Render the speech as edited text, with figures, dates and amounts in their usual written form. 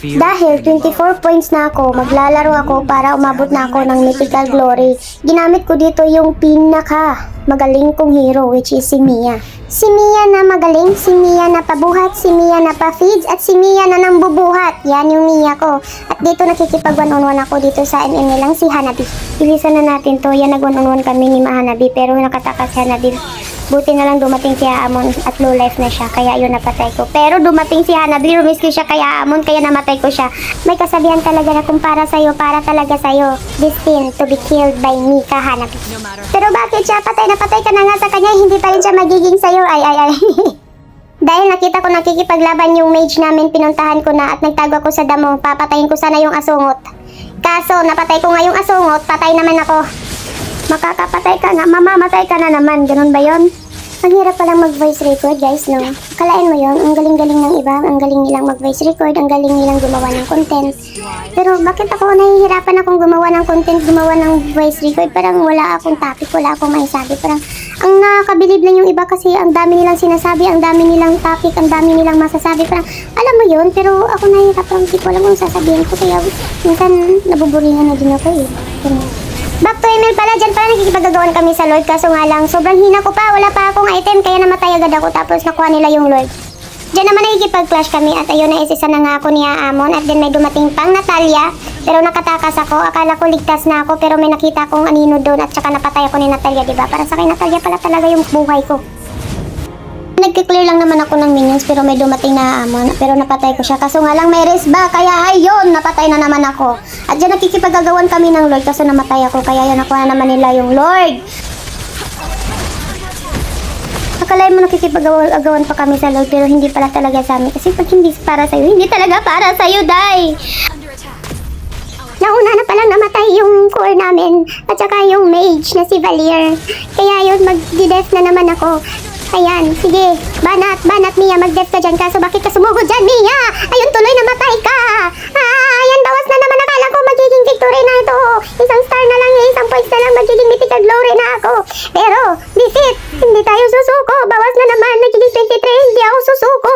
Dahil 24 points na ako, maglalaro ako para umabot na ako ng mythical glory. Ginamit ko dito yung pinaka magaling kong hero, which is si Mia. Si Mia na magaling, si Mia na pabuhat, si Mia na pa-feeds, at si Mia na nambubuhat. Yan yung Mia ko. At dito nakikipag one-on-one ako dito sa MM nilang si Hanabi. Ilisan na natin to. Yan nag-one-on-one kami ni Hanabi, pero nakatakas si Hanabi. Buti na lang dumating si Amon at low life na siya, kaya yun napatay ko. Pero dumating si Hanabi, rumisky siya kaya Amon, kaya namatay ko siya. May kasabihan talaga na kung para sa'yo, para talaga sa'yo. Destined to be killed by me, ka Hanabi. Pero bakit siya? Patay na patay ka na nga sa kanya, hindi pa rin siya magiging sa'yo. Ay. Dahil nakita ko nakikipaglaban yung mage namin, pinuntahan ko na at nagtago ako sa damo. Papatayin ko sana yung asungot. Kaso, napatay ko nga yung asungot, patay naman ako. Makakapatay ka nga, mamamatay ka na naman. Ganun ba yon? Ang hirap palang mag-voice record, guys, no? Kalain mo yon, ang galing-galing ng iba, ang galing nilang mag-voice record, ang galing nilang gumawa ng content. Pero bakit ako nahihirapan akong gumawa ng content, gumawa ng voice record? Parang wala akong topic, wala akong maisabi. Parang ang nakakabilib lang yung iba kasi ang dami nilang sinasabi, ang dami nilang topic, ang dami nilang masasabi. Parang alam mo yon, pero ako nahihirapan, hindi ko alam kung sasabihin ko. Kaya minsan nabuburingan na din ako eh. Back to email pala, dyan pala nakikipagagawan kami sa Lord, kaso nga lang, sobrang hina ko pa, wala pa akong item, kaya namatay agad ako, tapos nakuha nila yung Lord. Dyan naman nakikipag-clash kami, at ayun na isa na nga ako ni Amon, at then may dumating pang Natalia, pero nakatakas ako, akala ko ligtas na ako, pero may nakita akong anino doon, at saka napatay ako ni Natalia, diba? Para sa akin, Natalia pala talaga yung buhay ko. Nagki-clear lang naman ako ng minions, pero may dumating na Amon, pero napatay ko siya, kaso nga lang may resba, kaya ayun, napatay na naman ako. At dyan nakikipagagawan kami ng Lord, kaso namatay ako, kaya yun, nakuha naman nila yung Lord. Akalain mo nakikipag-agawan pa kami sa Lord, pero hindi pala talaga sa amin, kasi pag hindi para sa'yo, hindi talaga para sa'yo, Day! Nauna na palang namatay yung core namin, at saka yung mage na si Valier. Kaya yun, mag-death na naman ako. Ayan, sige, banat Mia, mag-death ka dyan, kaso bakit ka sumugod dyan, Mia? Ayun, tuloy namatay ka! Ayan, bawas na naman, akala ko magiging victory na ito. Isang star na lang, isang points na lang, magiging mythical glory na ako. Pero, this it, hindi tayo susuko, bawas na naman, nagiging 23, hindi ako susuko.